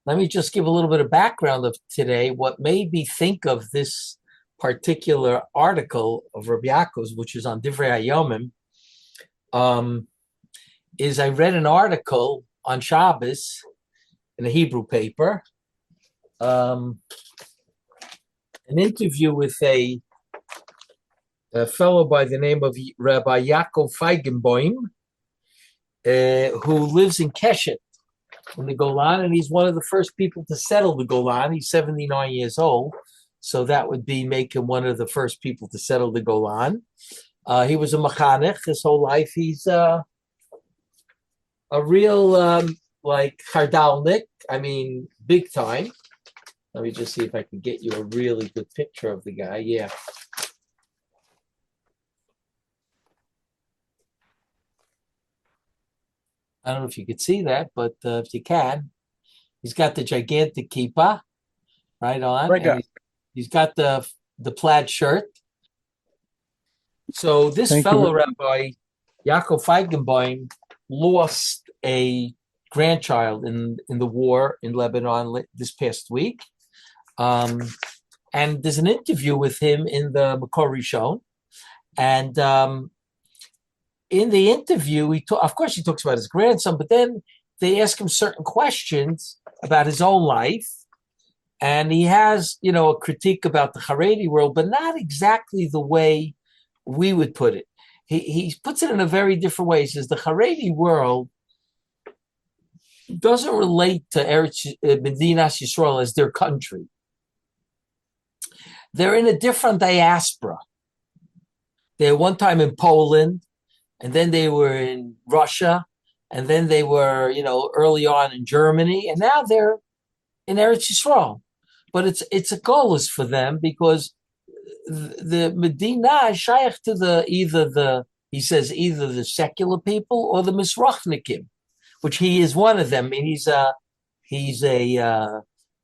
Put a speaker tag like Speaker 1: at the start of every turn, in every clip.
Speaker 1: Let me just give a little bit of background of today. What made me think of this particular article of Reb Yaakov's, which is on Divrei Hayomim, um, is I read an article on Shabbos in a Hebrew paper, um, an interview with a fellow by the name of Rabbi Yaakov Feigenbaum, who lives in Keshet in the Golan, and he's one of the first people to settle the Golan. He's 79 years old, so that would be make him one of the first people to settle the Golan. He was a mechanech his whole life. He's a real like chardalnik, I mean, big time. Let me just see if I can get you a really good picture of the guy. Yeah. I don't know if you could see that, but if you can, he's got the gigantic kippah right on,
Speaker 2: Right
Speaker 1: and
Speaker 2: there.
Speaker 1: he's got the plaid shirt. So this
Speaker 2: Thank you.
Speaker 1: fellow Rabbi Yaakov Feigenbaum lost a grandchild in the war in Lebanon this past week, um, and there's an interview with him in the Makori show, and in the interview, of course, he talks about his grandson, but then they ask him certain questions about his own life. And he has, a critique about the Haredi world, but not exactly the way we would put it. He puts it in a very different way. He says the Haredi world doesn't relate to Medinas Yisrael as their country. They're in a different diaspora. They were one time in Poland, and then they were in Russia, and then they were, early on in Germany, and now they're in Eretz Yisrael. But it's a goalless for them because the Medina is shaykh to either the secular people or the Mizrachnikim, which he is one of them. I mean, he's a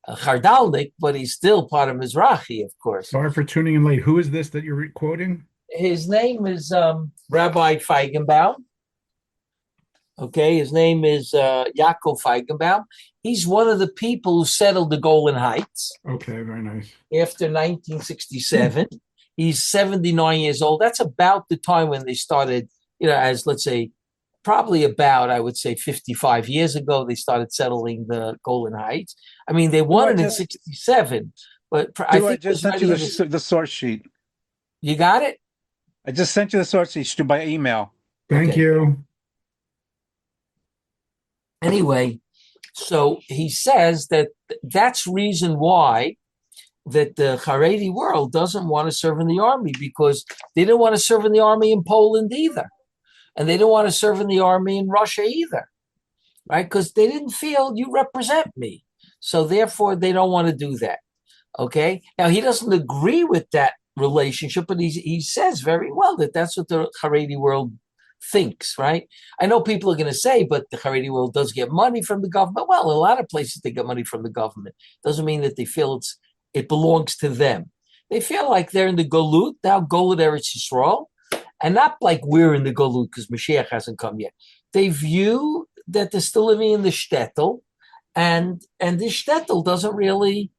Speaker 1: Chardalnik, but he's still part of Mizrahi, of course.
Speaker 2: Sorry for tuning in late. Who is this that you're quoting?
Speaker 1: His name is Rabbi Feigenbaum. Okay, his name is Yaakov Feigenbaum. He's one of the people who settled the Golan Heights
Speaker 2: Okay, very nice.
Speaker 1: after 1967. He's 79 years old. That's about the time when they started, as let's say, probably about, I would say, 55 years ago, they started settling the Golan Heights. I mean, they
Speaker 2: Do
Speaker 1: won
Speaker 2: I
Speaker 1: it in
Speaker 2: just
Speaker 1: 67, but I
Speaker 2: do I
Speaker 1: think it
Speaker 2: just
Speaker 1: was
Speaker 2: sent
Speaker 1: right
Speaker 2: you
Speaker 1: in
Speaker 2: the source sheet?
Speaker 1: you got it?
Speaker 2: I just sent you the source sheet by email. Thank
Speaker 1: Okay.
Speaker 2: you.
Speaker 1: Anyway, so he says that that's reason why that the Haredi world doesn't want to serve in the army because they didn't want to serve in the army in Poland either. And they didn't want to serve in the army in Russia either, right? Because they didn't feel you represent me. So therefore, they don't want to do that. Okay. Now, he doesn't agree with that relationship, but he says very well that that's what the Haredi world thinks, right? I know people are going to say, but the Haredi world does get money from the government. Well, a lot of places they get money from the government. Doesn't mean that they feel it belongs to them. They feel like they're in the Golut, now Golut Eretz Yisrael, and not like we're in the Golut because Mashiach hasn't come yet. They view that they're still living in the shtetl, and the shtetl doesn't really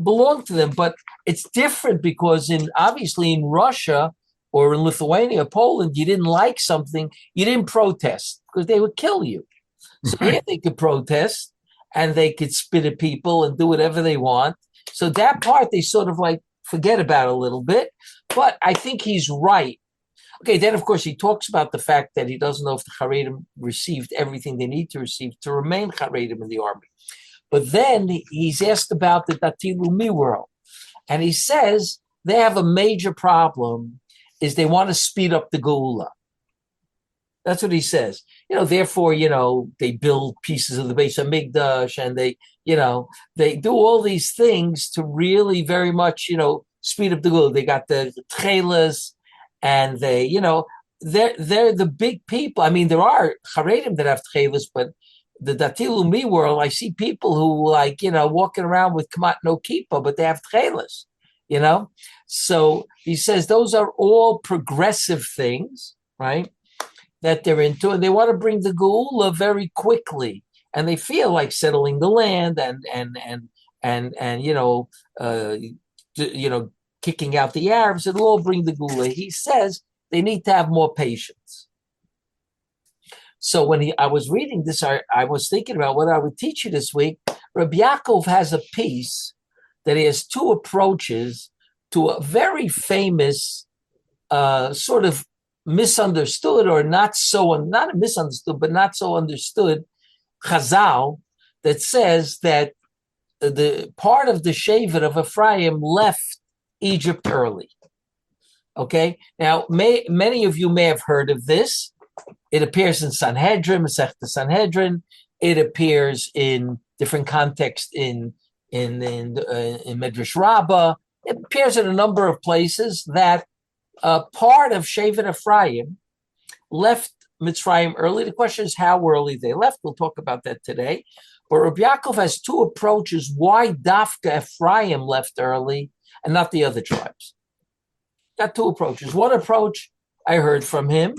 Speaker 1: belong to them. But it's different because obviously in Russia or in Lithuania, Poland, you didn't like something, you didn't protest because they would kill you. So here
Speaker 2: Right.
Speaker 1: they could protest and they could spit at people and do whatever they want. So that part they sort of like forget about a little bit. But I think he's right. Okay, then of course he talks about the fact that he doesn't know if the Haredim received everything they need to receive to remain Haredim in the army. But then he's asked about the Dati Lumi world. And he says they have a major problem is they want to speed up the Geula. That's what he says. Therefore, they build pieces of the base of Migdash and they do all these things to really very much, speed up the Geula. They got the Tchelas and they're the big people. I mean, there are Haredim that have Tchelas, but the Dati Lumi world, I see people who walking around with Kamat no Kippah, but they have Tchelas, you know? So he says those are all progressive things, right? That they're into, and they want to bring the Geula very quickly. and they feel like settling the land and kicking out the Arabs. It'll all bring the Gula. He says they need to have more patience. So when I was reading this, I was thinking about what I would teach you this week. Reb Yaakov has a piece that he has two approaches to a very famous sort of misunderstood or not misunderstood, but not so understood Chazal that says that the part of the Shevet of Ephraim left Egypt early. Okay, now many of you may have heard of this. It appears in Sanhedrin, Masechta Sanhedrin. It appears in different contexts in Midrash Rabbah. It appears in a number of places that part of Shevet Ephraim left Mitzrayim early. The question is how early they left. We'll talk about that today. But Reb Yaakov has two approaches why Dafka Ephraim left early and not the other tribes. Got two approaches. One approach I heard from him,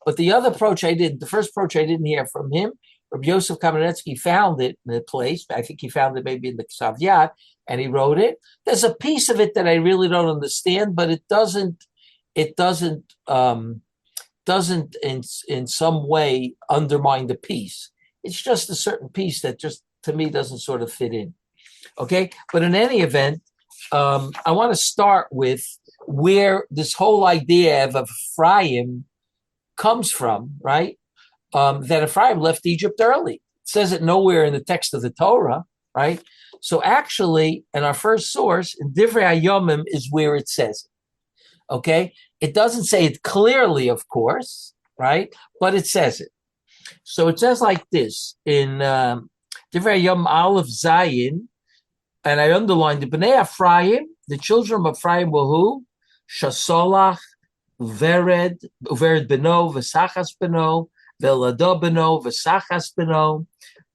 Speaker 1: but the other approach I didn't. The first approach I didn't hear from him. Reb Yaakov Kamenetsky found it in a place. I think he found it maybe in the Ksav Yad, and he wrote it. There's a piece of it that I really don't understand, but it doesn't in some way undermine the piece. It's just a certain piece that just to me doesn't sort of fit in. Okay, but in any event, I want to start with where this whole idea of Ephraim comes from, right? That Ephraim left Egypt early. It says it nowhere in the text of the Torah, right? So actually, in our first source, in Divrei Hayomim is where it says it. Okay? It doesn't say it clearly, of course, right? But it says it. So it says like this in Divrei Hayomim Aleph Zayin, and I underlined the Bnei Ephraim, the children of Ephraim were who? Shasolach, Vered Beno, Vesachas Beno, Velado Beno, Vesachas Beno,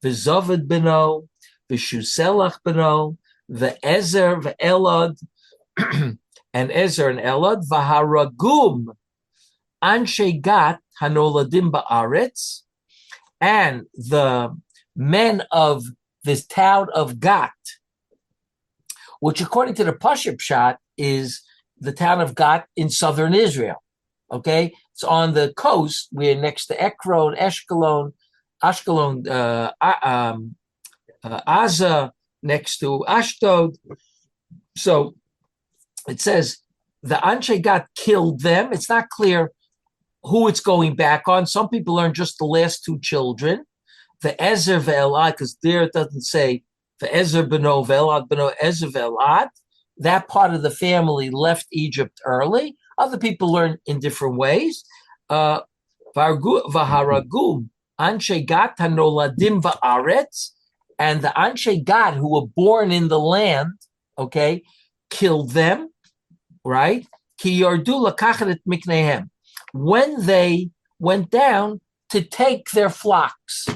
Speaker 1: Vezovid Beno, Veshuselach Beno, Ve'ezer, Ve'elad, and Ezer and Elad, Vaharagum, Anshe Gat, Hanoladim Ba'aretz, and the men of this town of Gat, which according to the Pashup Pshat is the town of Gat in southern Israel. Okay, it's on the coast. We're next to Ekron, Ashkelon, Aza, next to Ashdod. So it says the Anshe Gat killed them. It's not clear who it's going back on. Some people learn just the last two children, the Ezer ve'elad, because there it doesn't say the Ezer beno ve'elad beno Ezer ve'elad. That part of the family left Egypt early. Other people learn in different ways. Vaharagum Anshe Gat hanoladim va'aretz, and the Anshe Gat who were born in the land, okay, killed them, right? Ki yardu lakachet et miknehem, when they went down to take their flocks.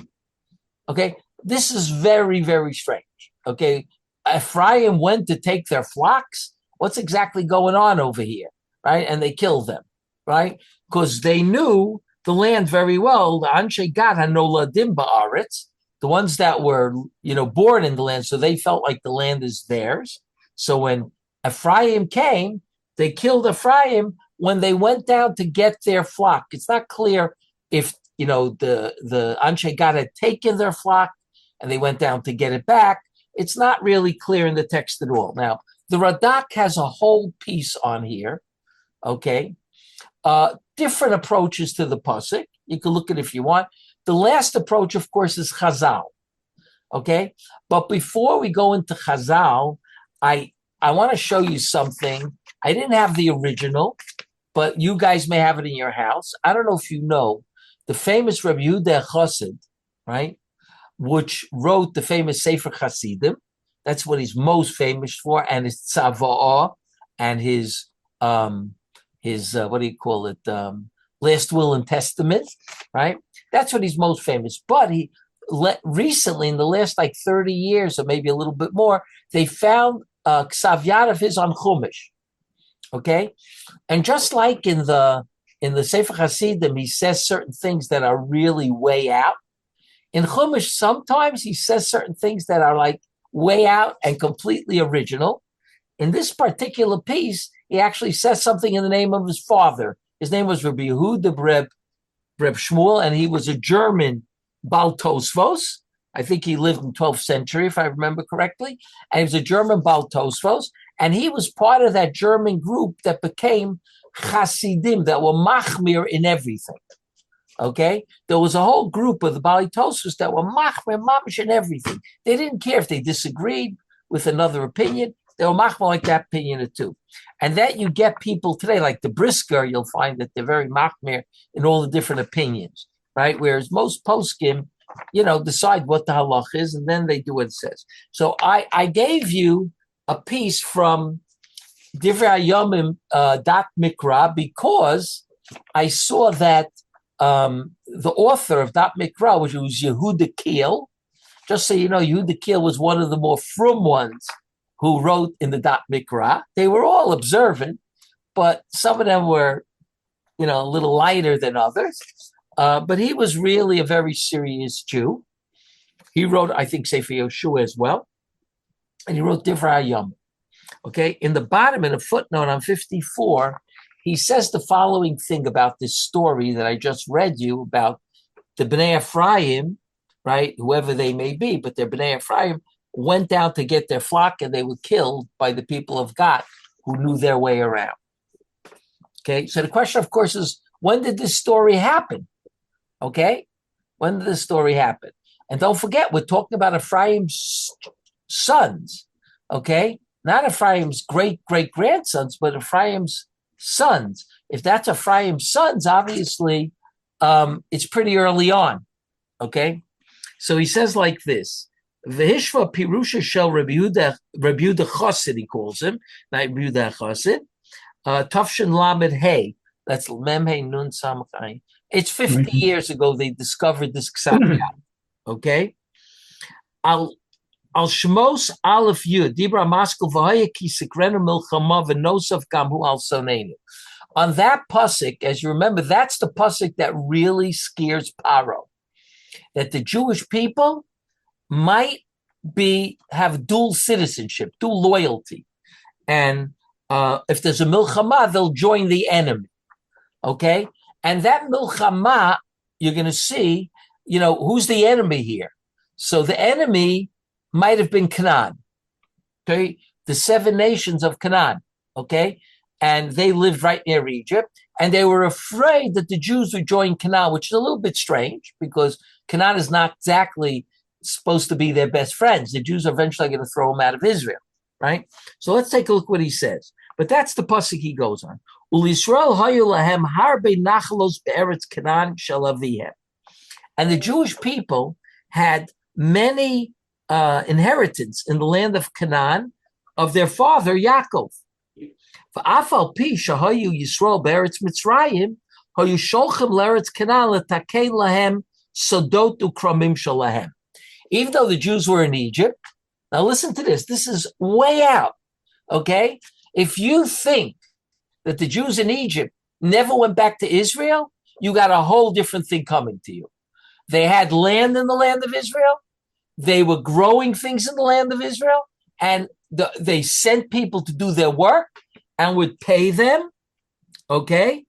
Speaker 1: Okay, this is very, very strange. Okay, Ephraim went to take their flocks. What's exactly going on over here, right? And they killed them, right? Because they knew the land very well. The Anshe Gad hanoladim ba'aretz, the ones that were, born in the land, so they felt like the land is theirs. So when Ephraim came, they killed Ephraim when they went down to get their flock. It's not clear if the Anshe Gad had taken their flock and they went down to get it back. It's not really clear in the text at all. Now, the Radak has a whole piece on here, okay? Different approaches to the pasuk. You can look at it if you want. The last approach, of course, is Chazal, okay? But before we go into Chazal, I want to show you something. I didn't have the original, but you guys may have it in your house. I don't know if you know the famous Rabbi Yehuda Chassid, right? Which wrote the famous Sefer Chasidim. That's what he's most famous for, and his Tzava'ah and his what do you call it? Last Will and Testament, right? That's what he's most famous. But he recently, in the last 30 years or maybe a little bit more, they found Ksav Yad of his on Chumash. Okay, and just like in the Sefer Hasidim, he says certain things that are really way out. In Chumash, sometimes he says certain things that are like way out and completely original. In this particular piece, he actually says something in the name of his father. His name was Rabbi Yehuda Reb Shmuel, and he was a German Baal Tosfos. I think he lived in 12th century, if I remember correctly. And he was a German Baal Tosfos. And he was part of that German group that became Hasidim, that were machmir in everything. Okay? There was a whole group of the Baal Tosfos that were machmir, mamish in everything. They didn't care if they disagreed with another opinion. They were machmir like that opinion too. And that you get people today, like the Brisker, you'll find that they're very machmir in all the different opinions, right? Whereas most poskim, decide what the halach is, and then they do what it says. So I gave you a piece from Divrei Hayomim Dat Mikra because I saw that the author of Dat Mikra, which was Yehuda Kiel, just so you know, Yehuda Kiel was one of the more frum ones who wrote in the Dat Mikra. They were all observant, but some of them were, a little lighter than others. But he was really a very serious Jew. He wrote, I think, Sefer Yoshua as well. And he wrote Divrei Hayomim. Okay, in the bottom, in a footnote on 54, he says the following thing about this story that I just read you about the Bnei Ephraim, right, whoever they may be, but they're Bnei Ephraim, went down to get their flock and they were killed by the people of God who knew their way around. Okay, so the question, of course, is when did this story happen? Okay, when did this story happen? And don't forget, we're talking about Ephraim's sons, okay? Not Ephraim's great-great-grandsons, but Ephraim's sons. If that's Ephraim's sons, obviously, it's pretty early on, okay? So he says like this, V'hishva pirusha shel Rabbi Yehuda Chassid, he calls him, not Rabbi Yehuda Chassid, Tafshin Lamed Hey, that's Mem Hey Nun Samach Ayin. It's 50 years ago they discovered this Ksat, okay? Al Shmos Aleph Yud, Dibra Maskul V'haya Ki Sikrenu Milchama V'nosav Gamhu Al Sonenu. On that pasuk, as you remember, that's the pasuk that really scares Paro, that the Jewish people might have dual citizenship, dual loyalty. And if there's a milchama, they'll join the enemy. Okay? And that milchama, you're going to see, who's the enemy here? So the enemy might have been Canaan. Okay? The 7 nations of Canaan. Okay? And they lived right near Egypt. And they were afraid that the Jews would join Canaan, which is a little bit strange because Canaan is not exactly supposed to be their best friends. The Jews are eventually going to throw them out of Israel, right? So let's take a look what he says. But that's the pasuk he goes on. And the Jewish people had many inheritance in the land of Canaan of their father Yaakov. Even though the Jews were in Egypt, now listen to this. This is way out, okay? If you think that the Jews in Egypt never went back to Israel, you got a whole different thing coming to you. They had land in the land of Israel. They were growing things in the land of Israel, and they sent people to do their work and would pay them, okay?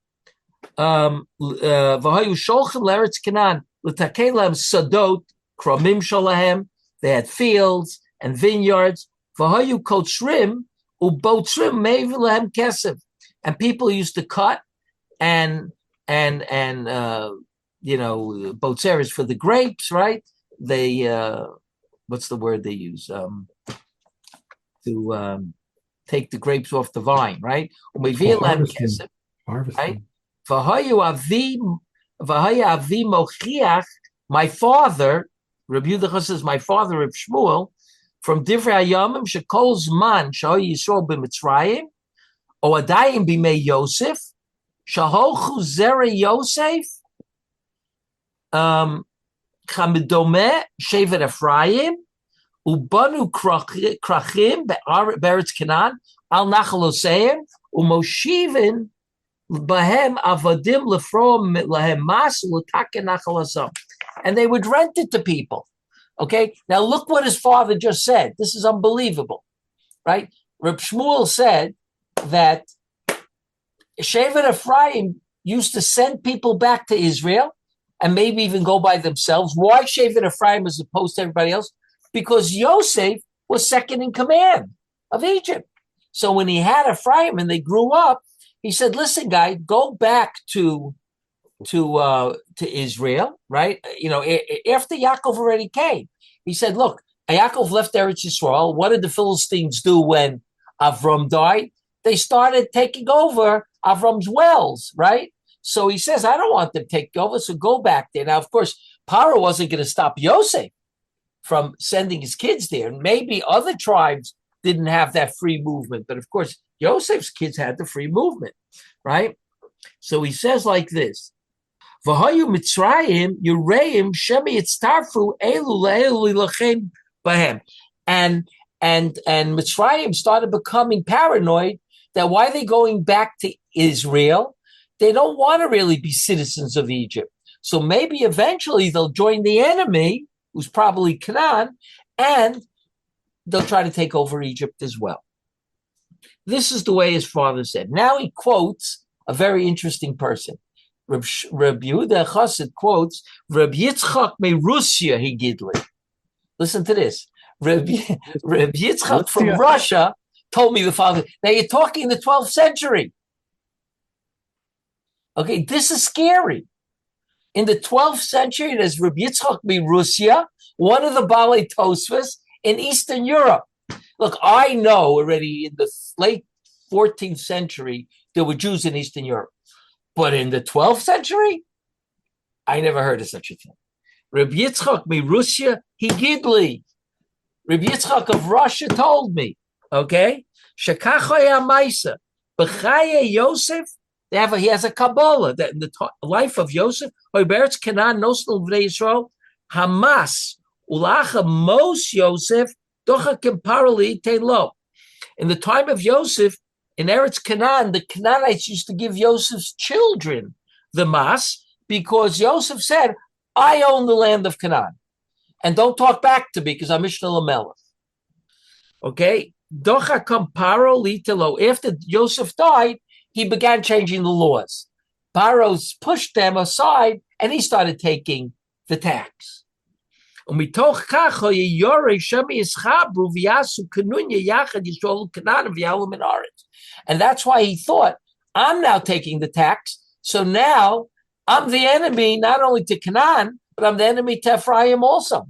Speaker 1: Kramim they had fields and vineyards. And people used to cut and botzeres for the grapes, right? They what's the word they use to take the grapes off the vine, right?
Speaker 3: Harvesting.
Speaker 1: Right? My father, Rabbi Yehuda says, my father, Reb Shmuel, from Divrei Hayomim, Shekol Zman, Shahol Yisrael b'Mitzrayim, O Adayim b'Mei Yosef, Shaholchu Zera Yosef, Chamidome, Shevet Ephraim, Ubanu Krachim, Beretz Canaan, Al Nachal Oseim, Umoshivin, Bahem Avadim Lefrom Lahem Mas, Lutake Nachal Asam. and they would rent it to people. Okay, now look what his father just said. This is unbelievable, right? Reb Shmuel said that Shevet Ephraim used to send people back to Israel and maybe even go by themselves. Why Shevet Ephraim as opposed to everybody else? Because Yosef was second in command of Egypt. So when he had Ephraim and they grew up, he said, listen, guy, go back to Israel, right? After Yaakov already came. He said, look, Yaakov left Eretz Yisrael. What did the Philistines do when Avram died? They started taking over Avram's wells, right? So he says, I don't want them taking over, so go back there. Now, of course, Paro wasn't going to stop Yosef from sending his kids there. Maybe other tribes didn't have that free movement, but of course, Yosef's kids had the free movement, right? So he says like this, V'hayu Mitzrayim Yureim Shemi Yitztarfu Elu Le'elu Lachem Bahem. And Mitzrayim started becoming paranoid that why are they going back to Israel? They don't want to really be citizens of Egypt. So maybe eventually they'll join the enemy, who's probably Canaan, and they'll try to take over Egypt as well. This is the way his father said. Now he quotes a very interesting person. Reb Yehuda Chassid quotes, Reb Yitzchak me Russia he gidli. Listen to this. Reb Yitzchak from Russia told me the father. Now you're talking in the 12th century. Okay, this is scary. In the 12th century, there's Reb Yitzchak me Russia, one of the Balei Tosfos in Eastern Europe. Look, I know already in the late 14th century, there were Jews in Eastern Europe. But in the 12th century, I never heard of such a thing. Reb Yitzchak me Russia, he gidli. Reb Yitzchak of Russia told me, okay? Shekachoya Maisa, B'chaya Yosef, he has a Kabbalah that in the life of Yosef, Beretz Canaan, Nosnul V'nei Yisrael, Hamas, Ulacha Mos Yosef, Docha Kemparali Teilo. In the time of Yosef, in Eretz Canaan, the Canaanites used to give Yosef's children the mas because Yosef said, I own the land of Canaan. And don't talk back to me because I'm Mishnah Lamelech. Okay? Docha Paro litelo. After Yosef died, he began changing the laws. Paro pushed them aside and he started taking the tax. And that's why he thought, I'm now taking the tax. So now I'm the enemy, not only to Canaan, but I'm the enemy to Ephraim also.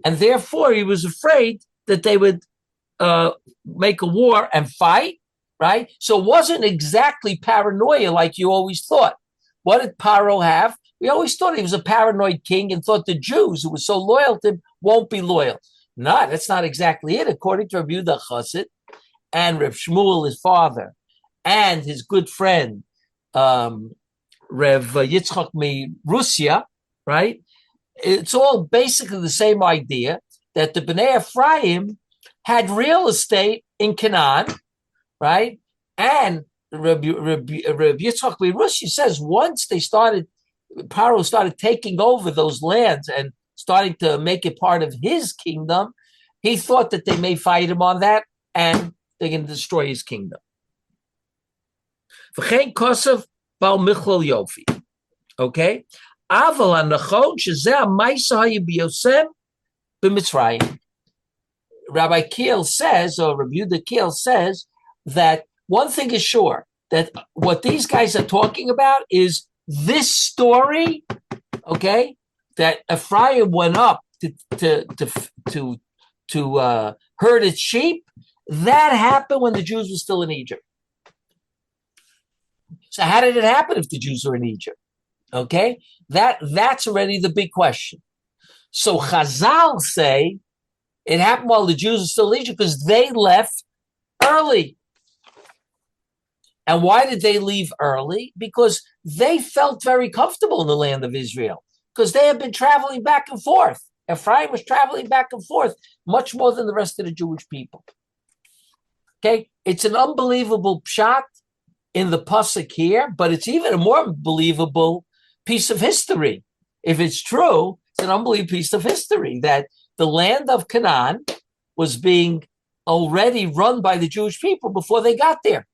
Speaker 1: And therefore he was afraid that they would make a war and fight, right? So it wasn't exactly paranoia like you always thought. What did Paro have? We always thought he was a paranoid king and thought the Jews who were so loyal to him won't be loyal. No, that's not exactly it. According to Reb Yehuda Chassid and Reb Shmuel, his father, and his good friend, Rev Yitzchak me Russia, right? It's all basically the same idea that the Bnei Ephraim had real estate in Canaan, right? And Reb Yitzchak me Russia says once Paro started taking over those lands and starting to make it part of his kingdom, he thought that they may fight him on that and they're going to destroy his kingdom. Okay? Rabbi Kiel says, or Rabbi Yehuda Kiel says, that one thing is sure, that what these guys are talking about is this story, okay, that Ephraim went up to herd its sheep, that happened when the Jews were still in Egypt. So how did it happen if the Jews were in Egypt? Okay, that's already the big question. So Chazal say it happened while the Jews were still in Egypt because they left early. And why did they leave early? Because they felt very comfortable in the land of Israel because they had been traveling back and forth. Ephraim was traveling back and forth much more than the rest of the Jewish people. Okay, it's an unbelievable pshat in the pasuk here, but it's even a more believable piece of history if it's true, it's an unbelievable piece of history that the land of Canaan was being already run by the Jewish people before they got there,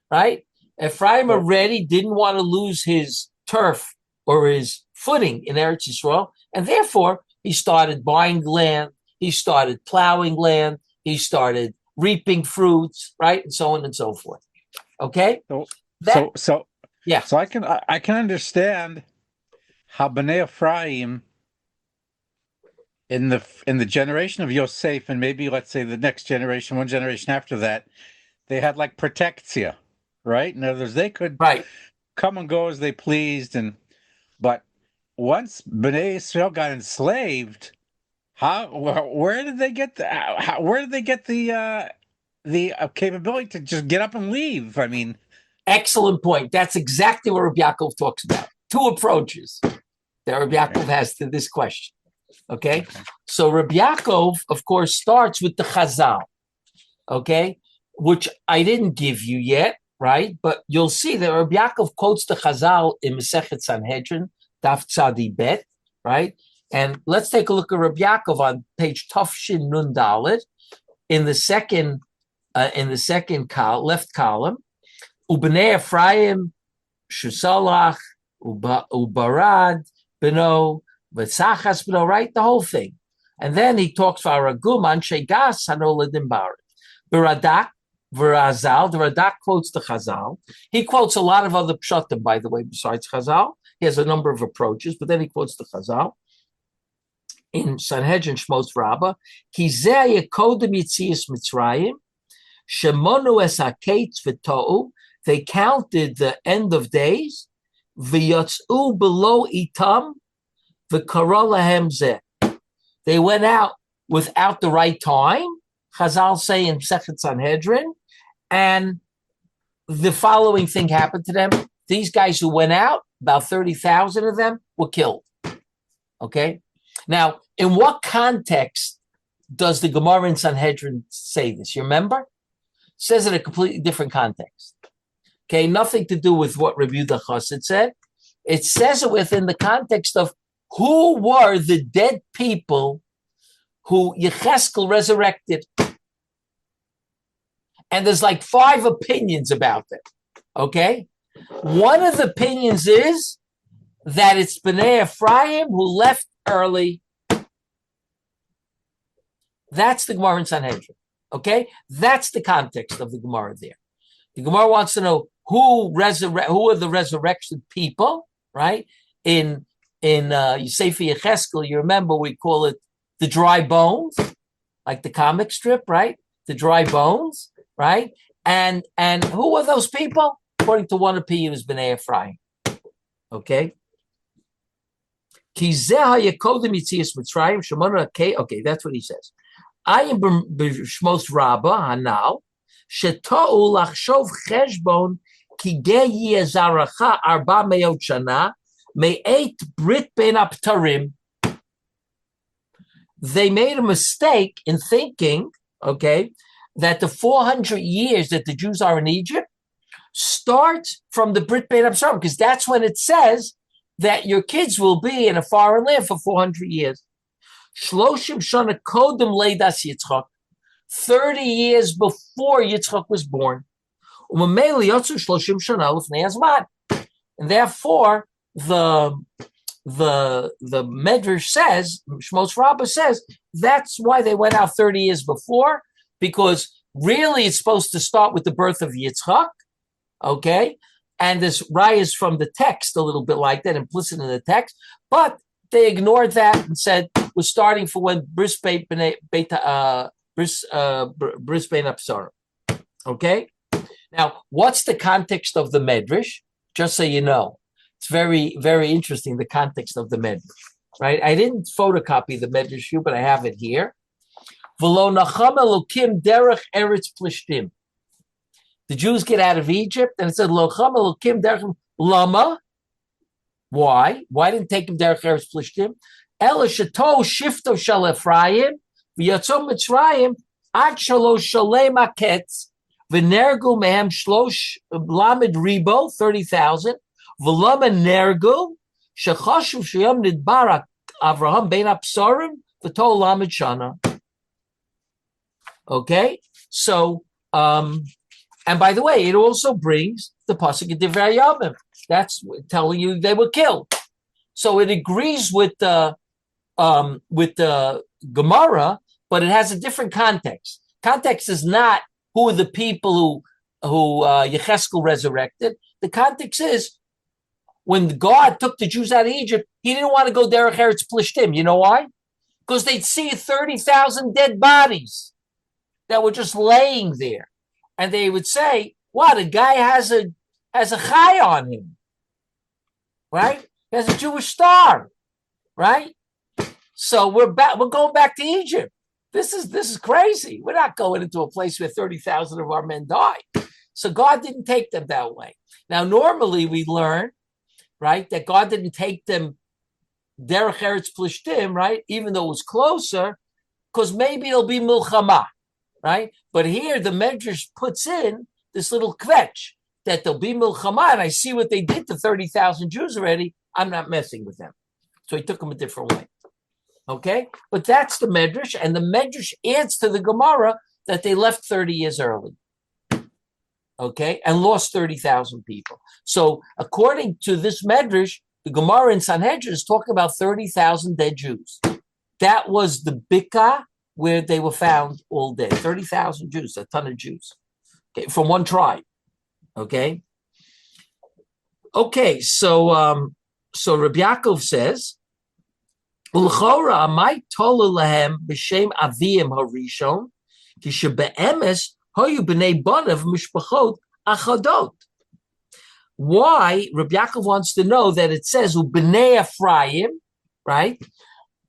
Speaker 1: right? Ephraim already didn't want to lose his turf or his footing in Eretz Yisrael, and therefore he started buying land, he started plowing land, he started reaping fruits, right, and so on and so forth. Okay.
Speaker 2: So I can understand how Bnei Ephraim in the generation of Yosef, and maybe let's say the next generation, one generation after that, they had like protectia, right? In other words, they could come and go as they pleased, but once Bnei Israel got enslaved, where did they get the capability to just get up and leave? I mean,
Speaker 1: excellent point. That's exactly what Reb Yaakov talks about. Two approaches that Reb Yaakov has to this question. Okay? So Reb Yaakov, of course, starts with the Chazal, okay, which I didn't give you yet, right? But you'll see that Reb Yaakov quotes the Chazal in Masechet Sanhedrin, Daf Tzadi Bet, right? And let's take a look at Reb Yaakov on page Tafshin Nun Dalet in the second left column. Ubnei Ephraim Shusalach Ubarad Beno V'Tzachas Beno, right? The whole thing. And then he talks for Aragum Anshe Gas Hanoladim Barit. Beradak Verazal. The Radak quotes the Chazal. He quotes a lot of other pshatim, by the way, besides Chazal. He has a number of approaches, but then he quotes the Chazal. In Sanhedrin Shmos Rabbah, Kizeh Yekodem Yitzias Mitzrayim, Shemonu Es HaKetz V'To'u. They counted the end of days. V'yatzu below itam v'kara lahem zeh. They went out without the right time, Chazal say in Sechet Sanhedrin, and the following thing happened to them. These guys who went out, about 30,000 of them, were killed. Okay? Now, in what context does the Gemara in Sanhedrin say this? You remember? It says in a completely different context. Okay, nothing to do with what Rabbi Yehuda Chassid said. It says it within the context of who were the dead people who Yecheskel resurrected. And there's like 5 opinions about it. Okay? One of the opinions is that it's Bnei Ephraim who left early. That's the Gemara in Sanhedrin. Okay? That's the context of the Gemara there. The Gemara wants to know who are the resurrection people, right? In Yosef Yecheskel, you remember we call it the dry bones, like the comic strip, right? The dry bones, right? And who are those people? According to one opinion, is Bnei Ephraim. Okay. Okay, that's what he says. I am b'shmos Rabbah hanal sheto'u lachshov cheshbon ki ge yezaracha 400 shana me'et brit ben aptarim. They made a mistake in thinking, okay, that the 400 years that the Jews are in Egypt starts from the Brit Ben Aptarim, because that's when it says that your kids will be in a foreign land for 400 years. Shloshim shana kodem leidas Yitzchak, 30 years before Yitzchak was born. And therefore, the Medrash says, Shmos Rabbah says, that's why they went out 30 years before, because really it's supposed to start with the birth of Yitzchak, okay? And this raya is from the text, a little bit like that, implicit in the text, but they ignored that and said, we're starting for when Bris Ben Apsara, okay? Now, what's the context of the Medrash? Just so you know. It's very, very interesting, the context of the Medrash, right? I didn't photocopy the Medrash, but I have it here. V'lo nacham elokim derech eretz plishtim. The Jews get out of Egypt, and it said, Lo nacham elokim derech lama. Why? Why didn't take him derech eretz plishtim? Ela sheto shifto shel Ephraim v'yatzom Mitzrayim ad shalosh shalem aketz v'nergu mehem shlosh lamed ribo, 30,000. V'lama nergu Shechashuv sheyom nidbarak Avraham bein apsarim v'tol lamed shana. Okay, so and by the way, it also brings the pasuk of Divrei Yamim. That's telling you they were killed. So it agrees with the Gemara, but it has a different context. Context is not who are the people who Yecheskel resurrected. The context is when God took the Jews out of Egypt, he didn't want to go derech Eretz Plishtim. You know why? Because they'd see 30,000 dead bodies that were just laying there. And they would say, wow, the guy has a chai on him. Right? He has a Jewish star. Right? So we're going back to Egypt. This is crazy. We're not going into a place where 30,000 of our men died. So God didn't take them that way. Now, normally we learn, right, that God didn't take them derech Eretz Plishtim, right, even though it was closer, because maybe it'll be milchama, right? But here the Medrash puts in this little kvetch that there'll be milchama, and I see what they did to 30,000 Jews already. I'm not messing with them. So he took them a different way. Okay? But that's the Medrash, and the Medrash adds to the Gemara that they left 30 years early. Okay? And lost 30,000 people. So according to this Medrash, the Gemara in Sanhedrin is talking about 30,000 dead Jews. That was the Bika where they were found all dead. 30,000 Jews, a ton of Jews. Okay, from one tribe. Okay? Okay, so Reb Yaakov says, Ulchora amai tolu lahem b'shem avim harishon kishebe'emes hoyu b'nei bonav mishpachot achadot. Why Reb Yaakov wants to know that it says u'b'nei Ephraim, right?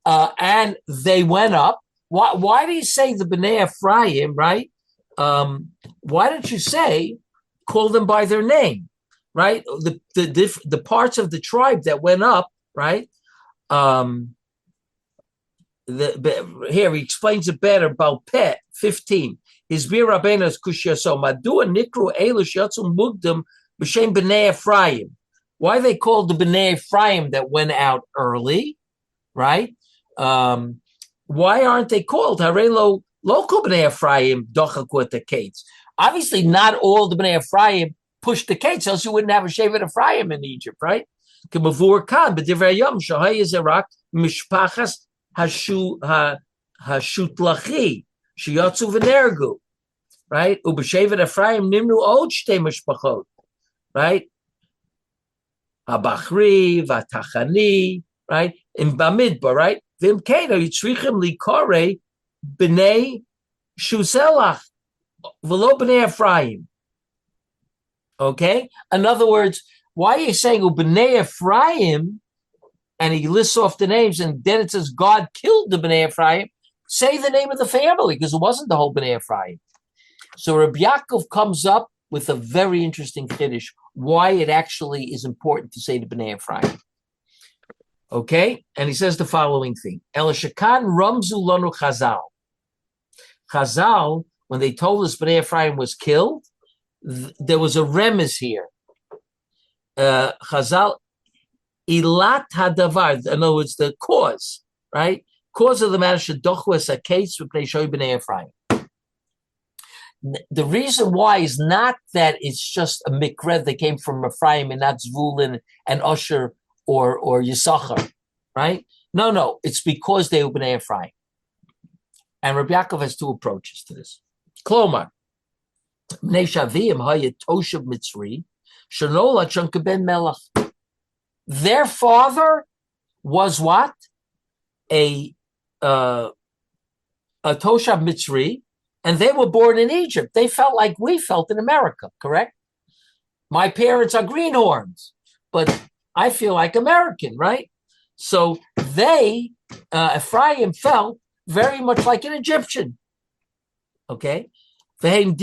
Speaker 1: And they went up. Why do you say the b'nei Ephraim, right? Why don't you say call them by their name, right? The parts of the tribe that went up, right? Here he explains it better about Pet 15. His bir Rabbeinu kushya so madua nikru elish yatzum mugdam b'shem b'nei Ephraim. Why they called the b'nei Ephraim that went out early, right? Why aren't they called Harelo local b'nei Ephraim dochakut the kates? Obviously, not all the b'nei Ephraim pushed the kates, else you wouldn't have a Shevet Ephraim in Egypt, right? K'mavur kan b'divrei yom shahay zerak mishpachas hashutlachi sheyatzu v'nergu, right? Ub'shevet Ephraim nimnu od shtei mishpachot, right? Habachri v'tachani, right? In Bamidbar, right? V'imkeino yitzrichim likore b'nei shuselach v'lo b'nei Ephraim. Okay? In other words, why are you saying b'nei Ephraim? And he lists off the names, and then it says God killed the Bnei Ephraim. Say the name of the family, because it wasn't the whole Bnei Ephraim. So Reb Yaakov comes up with a very interesting finish, why it actually is important to say the Bnei Ephraim. Okay? And he says the following thing. El Shekan Ramzu Lanu Chazal. Chazal, when they told us Bnei Ephraim was killed, there was a remez here. Chazal, Ilat hadavar, in other words, the cause, right? Cause of the matter should dochwas a case with Shoy Bnei Ephraim. The reason why is not that it's just a mikra that came from Ephraim and not Zvulun and Usher or Yisachar, right? No, it's because they were Bnei Ephraim. And Reb Yaakov has two approaches to this. Klomar, Bnei Shavim hayet toshav Mitzri, shanola chunka ben melach. Their father was what? A Toshav Mitzri, and they were born in Egypt. They felt like we felt in America, correct? My parents are greenhorns, but I feel like American, right? So they, Ephraim, felt very much like an Egyptian. Okay? And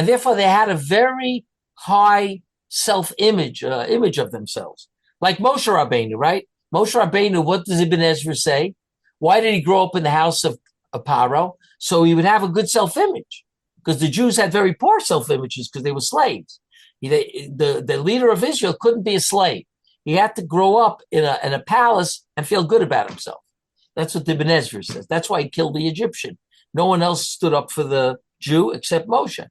Speaker 1: therefore they had a very high self-image, image of themselves. Like Moshe Rabbeinu, right? Moshe Rabbeinu, what does Ibn Ezra say? Why did he grow up in the house of Paro? So he would have a good self-image. Because the Jews had very poor self-images because they were slaves. The leader of Israel couldn't be a slave. He had to grow up in a palace and feel good about himself. That's what Ibn Ezra says. That's why he killed the Egyptian. No one else stood up for the Jew except Moshe.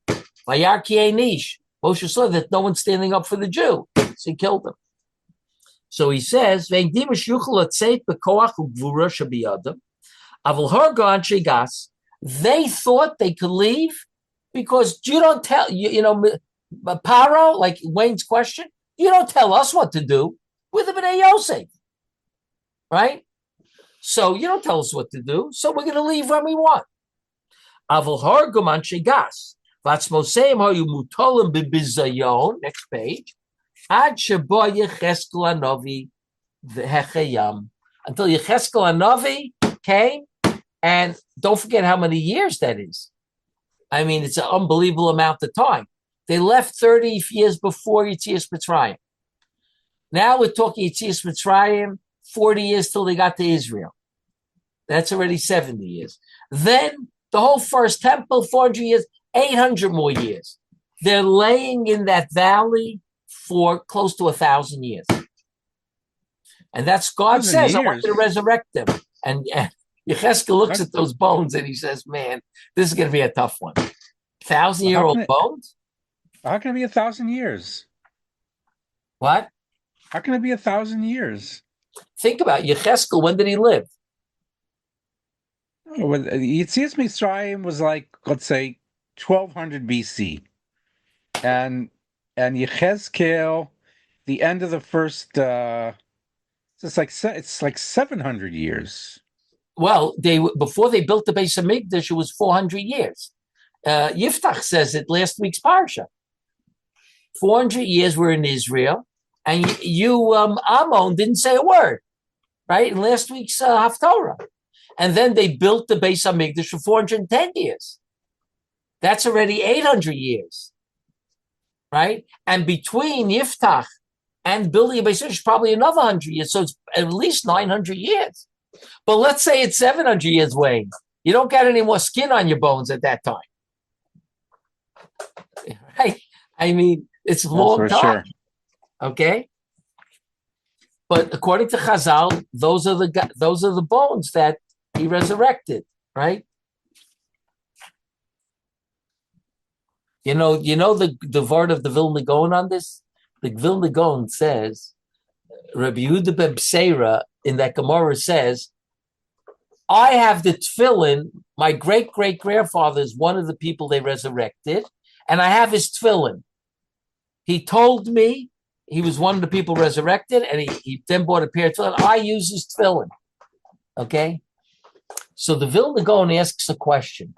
Speaker 1: Moshe saw that no one's standing up for the Jew, so he killed him. So he says, they thought they could leave because you don't tell, Paro, like Wayne's question, you don't tell us what to do. We're the B'nai Yosef, right? So you don't tell us what to do, so we're going to leave when we want. Next page. Until Yecheskel Hanavi came, and don't forget how many years that is. I mean, it's an unbelievable amount of time. They left 30 years before Yetzias Mitzrayim. Now we're talking Yetzias Mitzrayim, 40 years till they got to Israel. That's already 70 years. Then the whole first temple, 400 years, 800 more years. They're laying in that valley for close to 1,000 years. And that's God says, I want you to resurrect them. And Yecheskel looks at those bones and he says, man, this is going to be a tough one. 1,000-year-old bones?
Speaker 2: How can it be 1,000 years?
Speaker 1: What?
Speaker 2: How can it be 1,000 years?
Speaker 1: Think about Yecheskel. When did he live?
Speaker 2: Well, Yetzias Mitzrayim was like, let's say, 1200 BC. And Yecheskel, the end of the first, it's like 700 years.
Speaker 1: Well, before they built the Beis Hamikdash, it was 400 years. Yiftach says it last week's parsha. 400 years we're in Israel, and you Ammon didn't say a word, right? In last week's Haftorah. And then they built the Beis Hamikdash for 410 years. That's already 800 years, right? And between Yiftach and building a Beis Hamikdash, probably another 100 years. So it's at least 900 years. But let's say it's 700 years, Wayne. You don't got any more skin on your bones at that time. Right? I mean, it's a long time. Sure. Okay? But according to Chazal, those are the bones that he resurrected, right? You know the word of the Vilna Gaon on this? The Vilna Gaon says, Rabbi Yehuda ben Beseira in that Gemara says, I have the tefillin, my great-great-grandfather is one of the people they resurrected, and I have his tefillin. He told me he was one of the people resurrected, and he then bought a pair of tefillin. I use his tefillin. Okay? So the Vilna Gaon asks a question.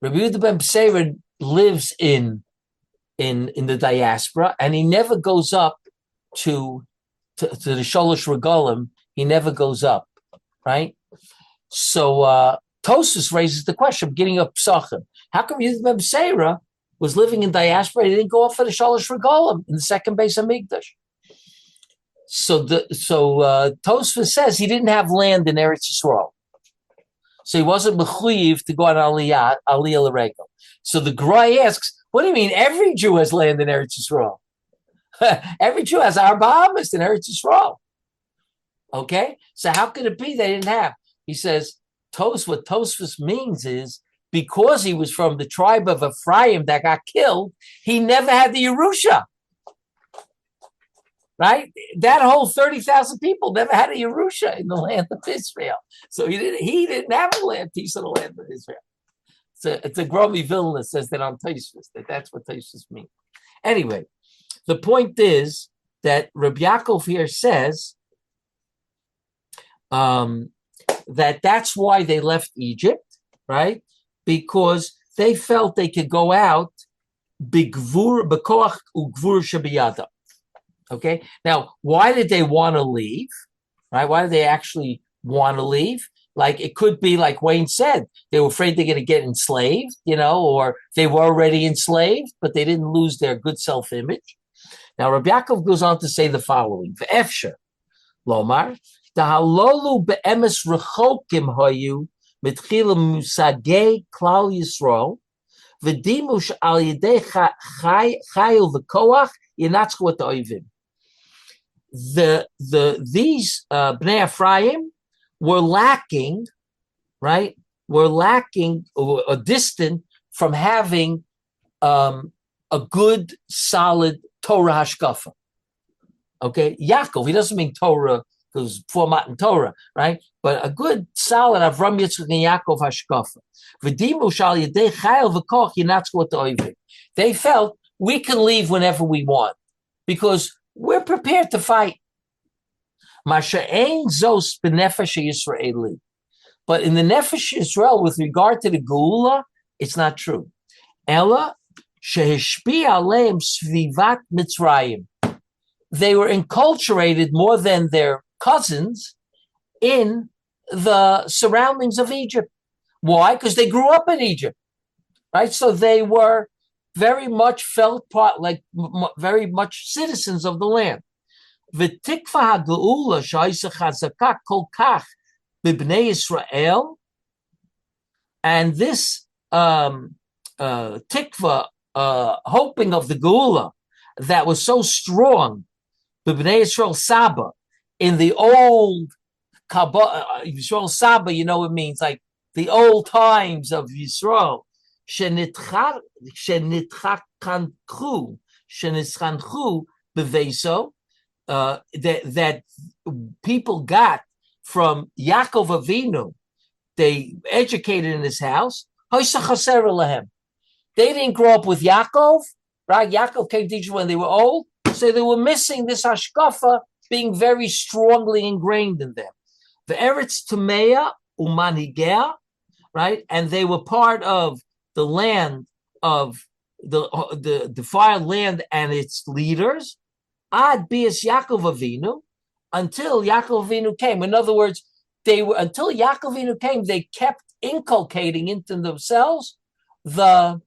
Speaker 1: Rabbi Yehuda ben Beseira lives in the diaspora, and he never goes up to the Sholosh Regalim. He never goes up, right? So Tosfos raises the question, getting up Psachim. How come Yehuda ben Beseira was living in diaspora? He didn't go up for the Sholosh Regalim in the second Beis Hamikdash. So Tosfos says he didn't have land in Eretz Yisrael. So he wasn't mechuyev to go on Aliyah L'Regel. So the Gra asks, what do you mean every Jew has land in Eretz Yisrael? Every Jew has Arba Amas in Eretz Yisrael. Okay? So how could it be they didn't have? He says, what Tosfos means is, because he was from the tribe of Ephraim that got killed, he never had the Yerusha. Right? That whole 30,000 people never had a Yerusha in the land of Israel. So he didn't have a land piece of the land of Israel. It's a Gromi Vilna says that on Tosfos, that's what Tosfos means. Anyway, the point is that Reb Yaakov here says that's why they left Egypt, right? Because they felt they could go out b'koach ugvur shebiyada. Okay. Now, why did they want to leave? Right? Why did they actually want to leave? Like, it could be like Wayne said, they were afraid they're going to get enslaved, or they were already enslaved, but they didn't lose their good self-image. Now, Reb Yaakov goes on to say the following: V'efsher lomar dahalolu be'emes rechokim hayu mitchila musagei klal Yisrael v'dimush al yedei chayil v'koach Yinatzku with the Oivim. These Bnei Ephraim were lacking, right? Were lacking or distant from having a good, solid Torah hashkafa. Okay, Yaakov, he doesn't mean Torah because format in Torah, right? But a good, solid Avram, Yitzchak, and Yaakov hashkafa. They felt we can leave whenever we want because we're prepared to fight. But in the Nefesh Yisrael, with regard to the Geula, it's not true. Ella shehishpi aleim svivat Mitzrayim. They were enculturated more than their cousins in the surroundings of Egypt. Why? Because they grew up in Egypt, right? So they were very much felt part, like very much citizens of the land. V'tikva ha'geula sha'isa chazaka kol kach b'bnei Yisrael, and this tikva, hoping of the geula that was so strong, b'bnei Yisrael Saba, in the old Yisrael Saba, you know, it means like the old times of Yisrael. Shenitchanchu beveso, that people got from Yaakov Avinu, they educated in his house. They didn't grow up with Yaakov, right? Yaakov came to Egypt when they were old, so they were missing this hashkafa being very strongly ingrained in them. The Eretz Tumeya Umanigea, right? And they were part of the land of the defiled land and its leaders. Ad bias Yaakov Avinu, until Yaakov Avinu came. In other words, until Yaakov Avinu came, they kept inculcating into themselves the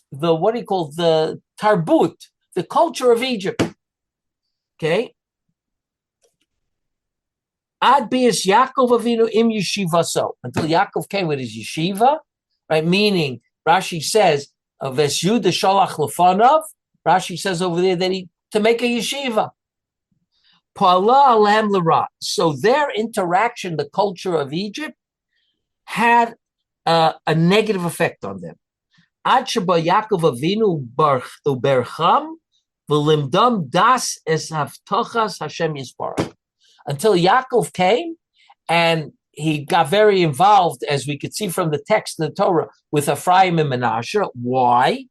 Speaker 1: what do you call the tarbut, the culture of Egypt. Okay. Ad bias Yaakov Avinu im yeshivaso, until Yaakov came with his yeshiva, right? Meaning, Rashi says, Ves Yudah shalach lefanav. Rashi says over there that to make a yeshiva. So their interaction, the culture of Egypt, had a negative effect on them. Ad sheba Yaakov Avinu ubercham v'limdam das es havtochas Hashem Yisparach. Until Yaakov came and he got very involved, as we could see from the text in the Torah, with Ephraim and Menashe. Why?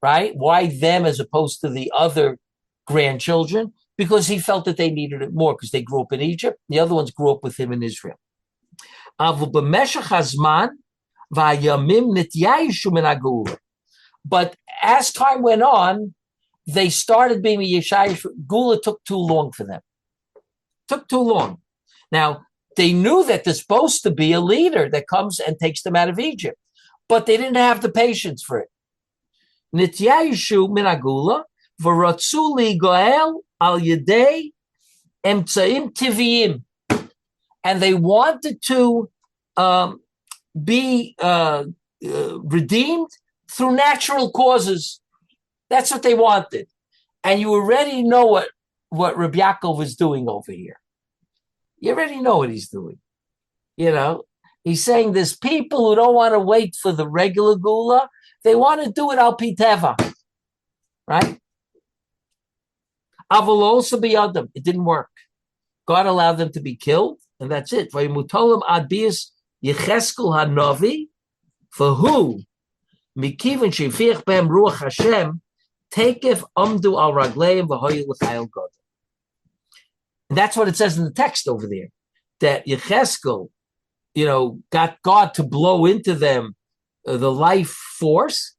Speaker 1: Right? Why them as opposed to the other grandchildren? Because he felt that they needed it more because they grew up in Egypt. The other ones grew up with him in Israel. But as time went on, they started being a Yeshai. Gula took too long for them. Took too long. Now, they knew that there's supposed to be a leader that comes and takes them out of Egypt, but they didn't have the patience for it. Nityayishu minagula v'ratzu ligoel al yedei emtzaim tiviyim, and they wanted to be redeemed through natural causes. That's what they wanted, and you already know what Reb Yaakov is doing over here. You already know what he's doing. You know, he's saying there's people who don't want to wait for the regular gula. They want to do it al pi teva, right? Avol also be adam. It didn't work. God allowed them to be killed, and that's it. Vayimutolim ad bias Yecheskel hanavi, for who mikiven shefich bem ruach Hashem takef amdu al ragleim v'hoyu l'chayil god. That's what it says in the text over there, that Yecheskel, got God to blow into them the life force,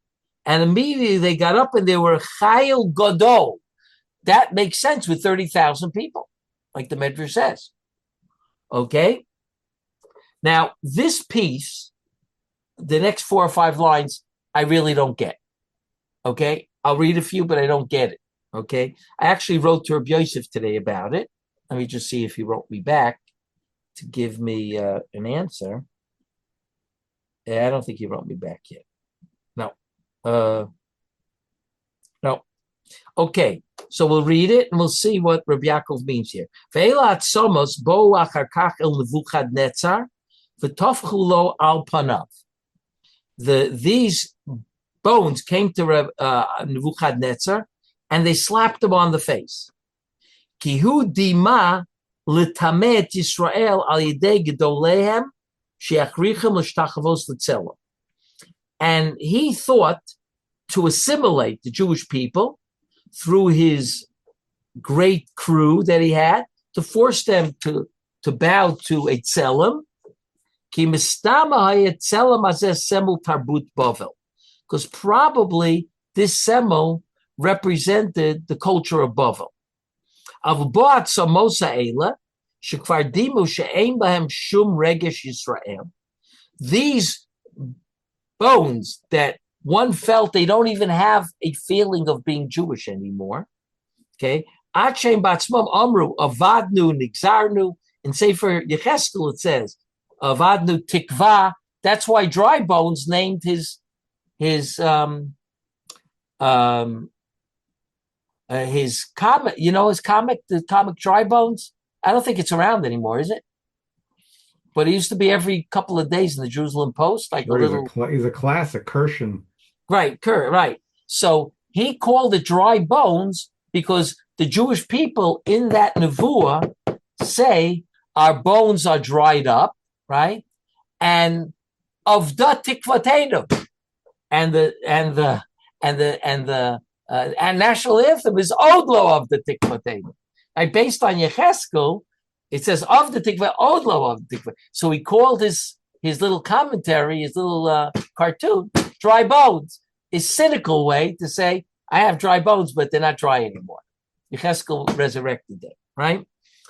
Speaker 1: and immediately they got up and they were Chayil Gadol. That makes sense with 30,000 people, like the Medrash says. Okay? Now, this piece, the next 4 or 5 lines, I really don't get. Okay? I'll read a few, but I don't get it. Okay? I actually wrote to Reb Yosef today about it. Let me just see if he wrote me back to give me an answer. Yeah, I don't think he wrote me back yet. No. Okay, so we'll read it and we'll see what Reb Yaakov means here. Ve'elat somos bo achar kach el Nebuchadnezzar v'tofchu lo al panav. These bones came to Nebuchadnezzar and they slapped him on the face. Kihu dima l'tamet Yisrael al yidei gedolehem she'achrichem l'shtachavos l'tzelem. And he thought to assimilate the Jewish people through his great crew that he had, to force them to bow to a tzelem, because probably this semel represented the culture of Bavel. These bones that one felt they don't even have a feeling of being Jewish anymore. Okay. Achem batzmam amru avadnu nigzarnu. In Sefer Yecheskel it says avadnu tikva. That's why Dry Bones named his comic. You know his comic, the comic Dry Bones. I don't think it's around anymore, is it? But it used to be every couple of days in the Jerusalem Post, like
Speaker 3: a little. He's a classic Kirshen.
Speaker 1: Right, right. So he called it Dry Bones because the Jewish people in that nevuah say our bones are dried up, right? And avda tikvatenu, and national anthem is Odlo of the tikvatenu. Right? Based on Yecheskel, it says of the tikva, Odlo of the tikva. So he called his little commentary, his little cartoon, Dry Bones. A cynical way to say, I have dry bones, but they're not dry anymore. Yecheskel resurrected them, right?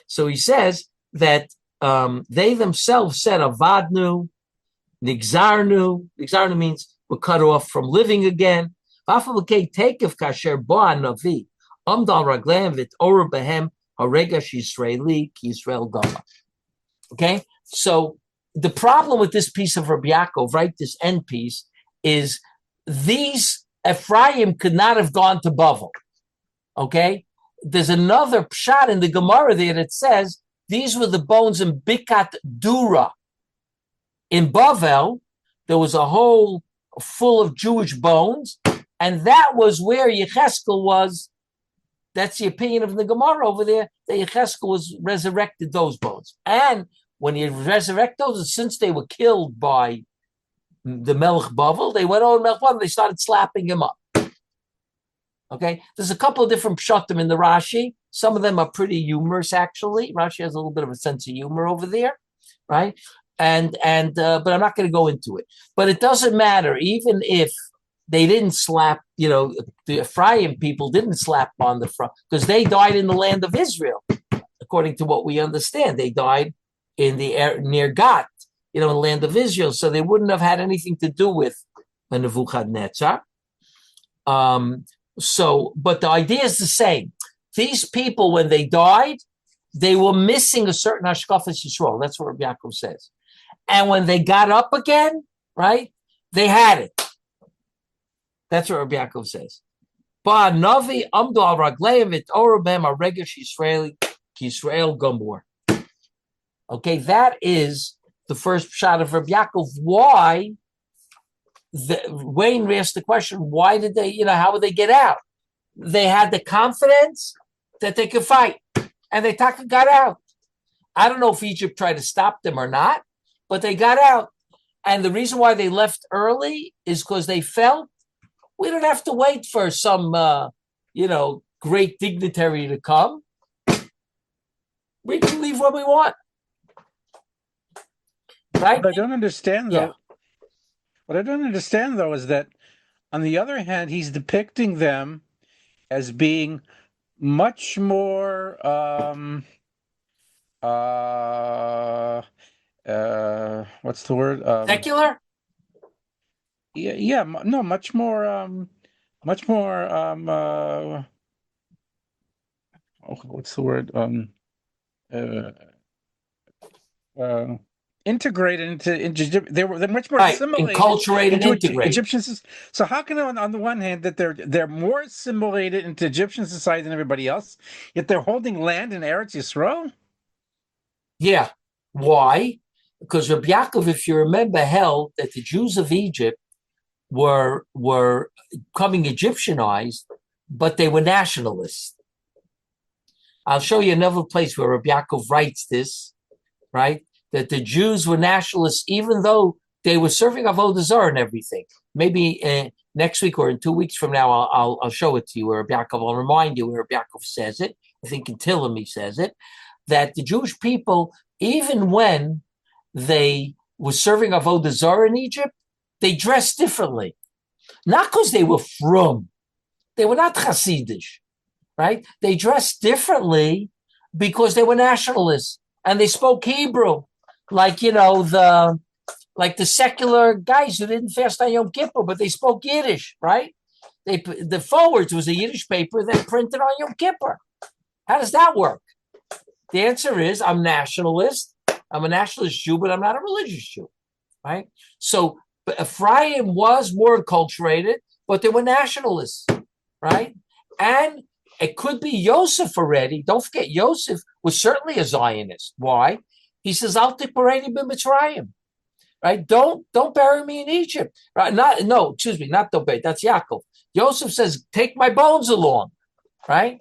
Speaker 1: So he says that they themselves said, avadnu, nigzarnu. Nigzarnu means we're cut off from living again. Okay, so the problem with this piece of Rabbi Yaakov, right, this end piece, is these Ephraim could not have gone to Bavel. Okay? There's another shot in the Gemara there that says these were the bones in Bikat Dura. In Bavel, there was a hole full of Jewish bones, and that was where Yecheskel was. That's the opinion of the Gemara over there, that Yecheskel was resurrected those bones. And when you resurrect those, since they were killed by the Melech Bavel, they went on Melech Bavel, they started slapping him up. Okay, there's a couple of different pshatim in the Rashi. Some of them are pretty humorous, actually. Rashi has a little bit of a sense of humor over there, right? But I'm not going to go into it. But it doesn't matter, even if they didn't slap, the Ephraim people didn't slap on the front, because they died in the land of Israel, according to what we understand. They died in the near Gat, in the land of Israel. So they wouldn't have had anything to do with Nebuchadnezzar. But the idea is the same. These people, when they died, they were missing a certain Hashkafas Yisrael. That's what Reb Yaakov says. And when they got up again, right, they had it. That's what Reb Yaakov says. Ba Navi Amdu al Ragleim et Orabem Aregesh Yisrael Gomor. Okay, that is the first shot of Reb Yaakov. Why? Wayne asked the question, why did they, how would they get out? They had the confidence that they could fight, and they got out. I don't know if Egypt tried to stop them or not, but they got out. And the reason why they left early is because they felt we don't have to wait for some, great dignitary to come. We can leave when we want. Right?
Speaker 2: What I don't understand, though, is that, on the other hand, he's depicting them as being much more what's the word?
Speaker 1: Secular?
Speaker 2: No, much more what's the word? integrated into they're much more
Speaker 1: right,
Speaker 2: assimilated
Speaker 1: enculturated,
Speaker 2: into
Speaker 1: integrated.
Speaker 2: Egyptian. So how can on the one hand that they're more assimilated into Egyptian society than everybody else, yet they're holding land in Eretz Yisrael?
Speaker 1: Yeah. Why? Because Reb Yaakov, if you remember, held that the Jews of Egypt were becoming Egyptianized, but they were nationalists. I'll show you another place where Reb Yaakov writes this, right? That the Jews were nationalists, even though they were serving Avodah Zarah and everything. Maybe next week or in 2 weeks from now, I'll show it to you where Reb Yaakov, I'll remind you where Reb Yaakov says it. I think in Tillim he says it, that the Jewish people, even when they were serving Avodah Zarah in Egypt, they dressed differently. Not because they were frum. They were not Hasidish, right? They dressed differently because they were nationalists and they spoke Hebrew, like, the secular guys who didn't fast on Yom Kippur, but they spoke Yiddish, right? The Forwards was a Yiddish paper that printed on Yom Kippur. How does that work? The answer is I'm nationalist. I'm a nationalist Jew, but I'm not a religious Jew, right? So Ephraim was more enculturated, but they were nationalists, right? And it could be Yosef already. Don't forget, Yosef was certainly a Zionist. Why? He says, "Al tipareni b'Mitzrayim," right? Don't bury me in Egypt, right? Not don't bury. That's Yaakov. Yosef says, "Take my bones along," right?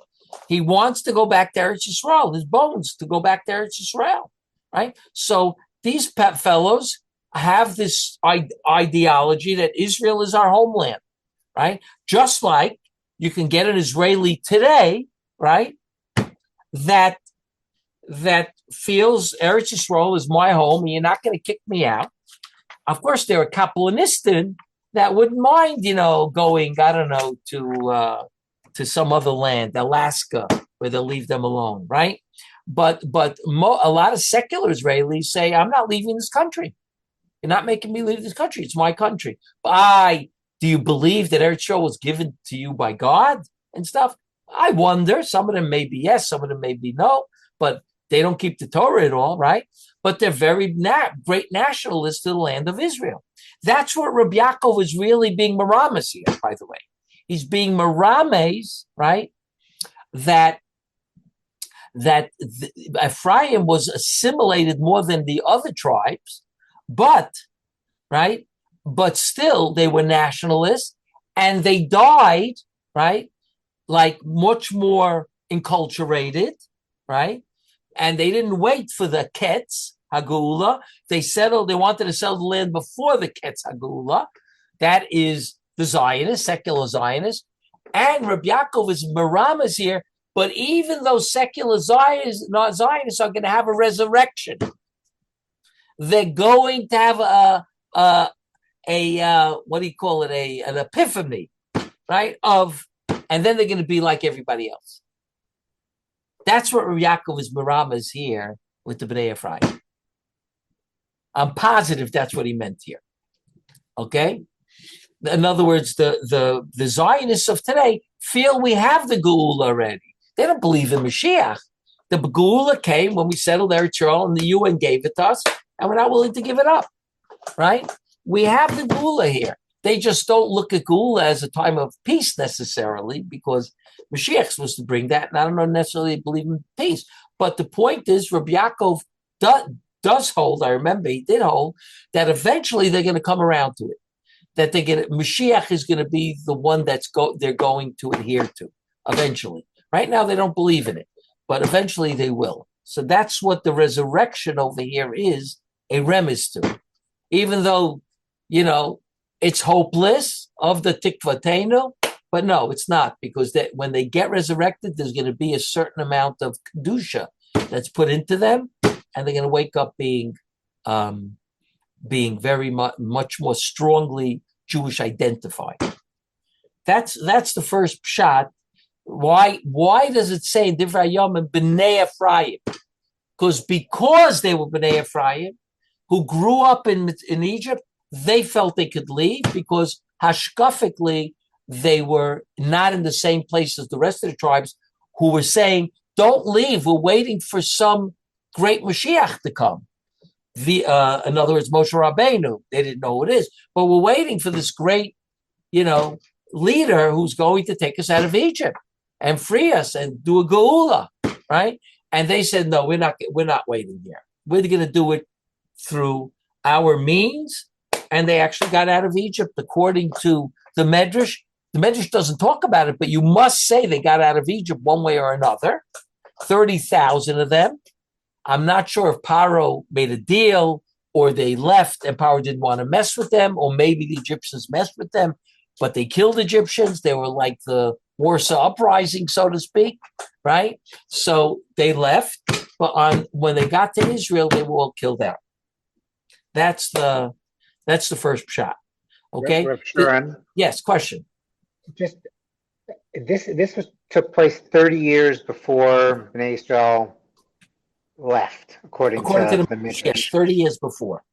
Speaker 1: He wants to go back to Eretz Yisrael. His bones to go back to Eretz Yisrael, right? So these pet fellows have this ideology that Israel is our homeland, right? Just like you can get an Israeli today, right, that feels Eretz Yisrael is my home and you're not going to kick me out. Of course, there are Kapalanistan that wouldn't mind, going, I don't know, to some other land, Alaska, where they'll leave them alone, right? But a lot of secular Israelis say, I'm not leaving this country. You're not making me leave this country. It's my country. Do you believe that Eretz Yisrael was given to you by God and stuff? I wonder. Some of them may be yes, some of them may be no, but they don't keep the Torah at all, right? But they're very great nationalists to the land of Israel. That's what Reb Yaakov is really being merames here, by the way. He's being merames, right? That Ephraim was assimilated more than the other tribes, but still they were nationalists and they died, right? Like much more enculturated, right? And they didn't wait for the Ketz Hagula. They wanted to settle the land before the Ketz Hagula. That is the Zionists, secular Zionists. And Reb Yaakov is merames here, but even those secular Zionists are going to have a resurrection. They're going to have an epiphany, right? And then they're going to be like everybody else. That's what Reb Yaakov is merames here with the Bnei Ephraim. I'm positive that's what he meant here. Okay? In other words, the Zionists of today feel we have the Geula already. They don't believe in Mashiach. The Geula came when we settled Eretz Yisrael and the UN gave it to us, and we're not willing to give it up, right? We have the Geula here. They just don't look at Geula as a time of peace necessarily, because Mashiach is supposed to bring that, and I don't necessarily believe in peace. But the point is, Reb Yaakov does hold, I remember he did hold, that eventually they're going to come around to it. That Mashiach is going to be the one they're going to adhere to eventually. Right now they don't believe in it, but eventually they will. So that's what the resurrection over here is a remiss to. Even though, it's hopeless of the Tikvatenu, but no, it's not, because when they get resurrected, there's going to be a certain amount of Kedusha that's put into them, and they're going to wake up being very much more strongly Jewish identified. That's the first pshat. Why does it say in Divrei Hayom Bnei Ephraim? Because they were Bnei Ephraim, who grew up in Egypt, they felt they could leave because hashkafically they were not in the same place as the rest of the tribes who were saying, don't leave, we're waiting for some great Mashiach to come. in other words, Moshe Rabbeinu. They didn't know who it is, but we're waiting for this great, leader who's going to take us out of Egypt and free us and do a geula, right? And they said, no, we're not waiting here. We're going to do it through our means. And they actually got out of Egypt according to the Medrash. The Medrash doesn't talk about it, but you must say they got out of Egypt one way or another. 30,000 of them. I'm not sure if Paro made a deal or they left and Paro didn't want to mess with them, or maybe the Egyptians messed with them, but they killed Egyptians. They were like the Warsaw Uprising, so to speak, right? So they left, but when they got to Israel, they were all killed out. That's the first shot. Okay.
Speaker 4: Reb Shurin.
Speaker 1: Yes. Question.
Speaker 4: Just this took place 30 years before Bnei Israel left, according to the Midrash.
Speaker 1: Yes, 30 years before.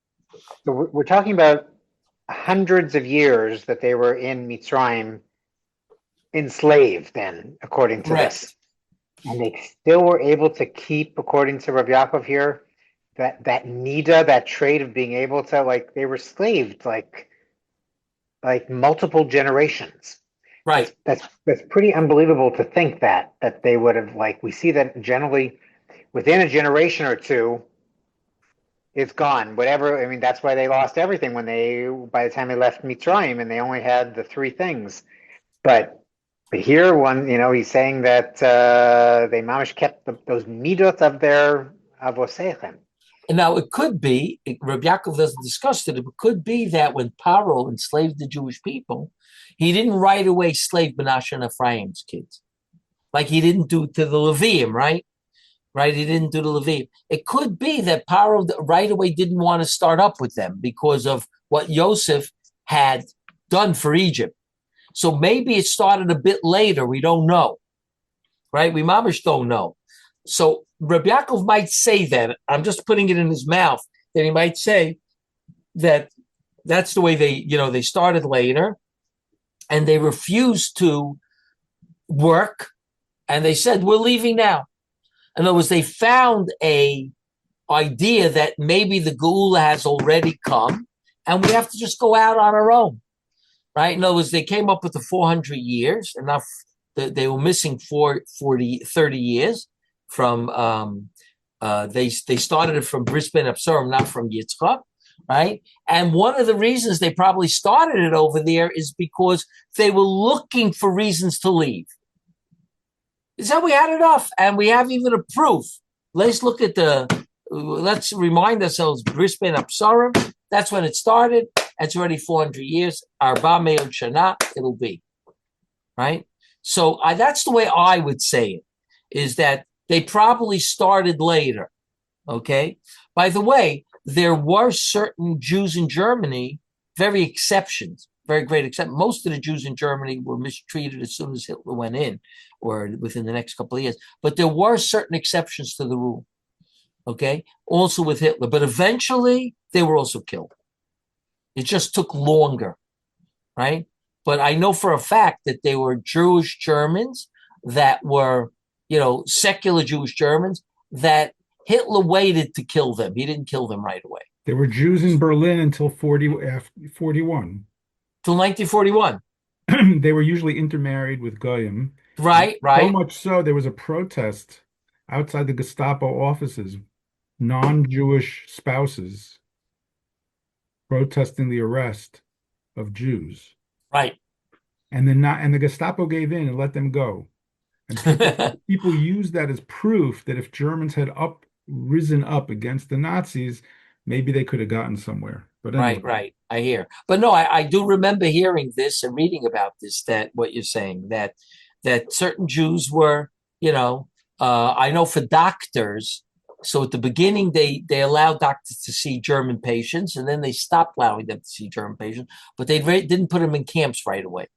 Speaker 4: So we're talking about hundreds of years that they were in Mitzrayim, enslaved. Then, according to this, and they still were able to keep, according to Reb Yaakov here, that nida, that trait of being able to, they were slaved like multiple generations.
Speaker 1: Right.
Speaker 4: That's pretty unbelievable to think that they would have, we see that generally within a generation or two, it's gone. Whatever. I mean, that's why they lost everything by the time they left Mitzrayim, and they only had the three things. But here, he's saying that they mamish kept those midot of their avosechem.
Speaker 1: And now it could be, Reb Yaakov doesn't discuss it, but it could be that when Paro enslaved the Jewish people, he didn't right away slave Menashe and Ephraim's kids. Like he didn't do to the Levium, right? Right? He didn't do the Levium. It could be that Paro right away didn't want to start up with them because of what Yosef had done for Egypt. So maybe it started a bit later. We don't know. Right? We mamish don't know. So Reb Yaakov might say that. I'm just putting it in his mouth. That he might say that that's the way they started later, and they refused to work, and they said, we're leaving now. In other words, they found a idea that maybe the Geula has already come, and we have to just go out on our own, right? In other words, they came up with the 400 years, enough that they were missing 30 years from, they started it from Bris Ben Absarim, not from Yitzchak, right? And one of the reasons they probably started it over there is because they were looking for reasons to leave. Is that we had enough, and we have even a proof. Let's remind ourselves, Bris Ben Absarim, that's when it started. It's already 400 years. Arba Me'od Shana, it'll be, right? So that's the way I would say it, is that they probably started later, okay? By the way, there were certain Jews in Germany, very great exceptions. Most of the Jews in Germany were mistreated as soon as Hitler went in, or within the next couple of years. But there were certain exceptions to the rule, okay? Also with Hitler. But eventually, they were also killed. It just took longer, right? But I know for a fact that they were Jewish Germans that were, secular Jewish Germans that Hitler waited to kill them. He didn't kill them right away.
Speaker 3: There were Jews in Berlin until 41.
Speaker 1: Till 1941.
Speaker 3: They were usually intermarried with Goyim.
Speaker 1: Right.
Speaker 3: So much so, there was a protest outside the Gestapo offices, non-Jewish spouses protesting the arrest of Jews.
Speaker 1: Right.
Speaker 3: And the Gestapo gave in and let them go. And people used that as proof that if Germans had risen up against the Nazis, maybe they could have gotten somewhere. But anyway.
Speaker 1: Right. I hear. But no, I do remember hearing this and reading about this, that what you're saying, that certain Jews were, I know for doctors, so at the beginning they allowed doctors to see German patients, and then they stopped allowing them to see German patients, but they didn't put them in camps right away.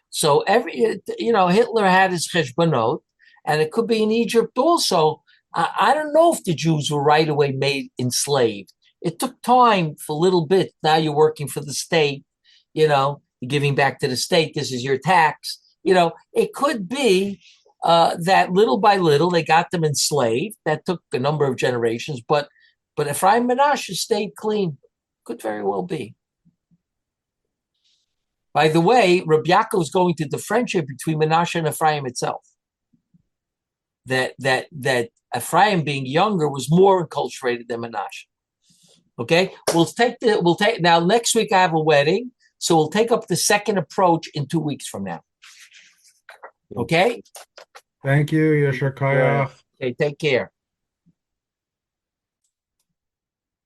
Speaker 1: So Hitler had his cheshbonot, and it could be in Egypt also. I don't know if the Jews were right away made enslaved. It took time for a little bit. Now you're working for the state, you're giving back to the state. This is your tax. It could be that little by little they got them enslaved. That took a number of generations, but But Ephraim Menashe stayed clean. Could very well be. By the way, Reb Yaakov is going to differentiate between Menashe and Ephraim itself. That Ephraim, being younger, was more enculturated than Menashe. Okay, we'll take now. Next week I have a wedding, so we'll take up the second approach in 2 weeks from now. Okay.
Speaker 3: Thank you, Yasher Koyach.
Speaker 1: Okay, take care.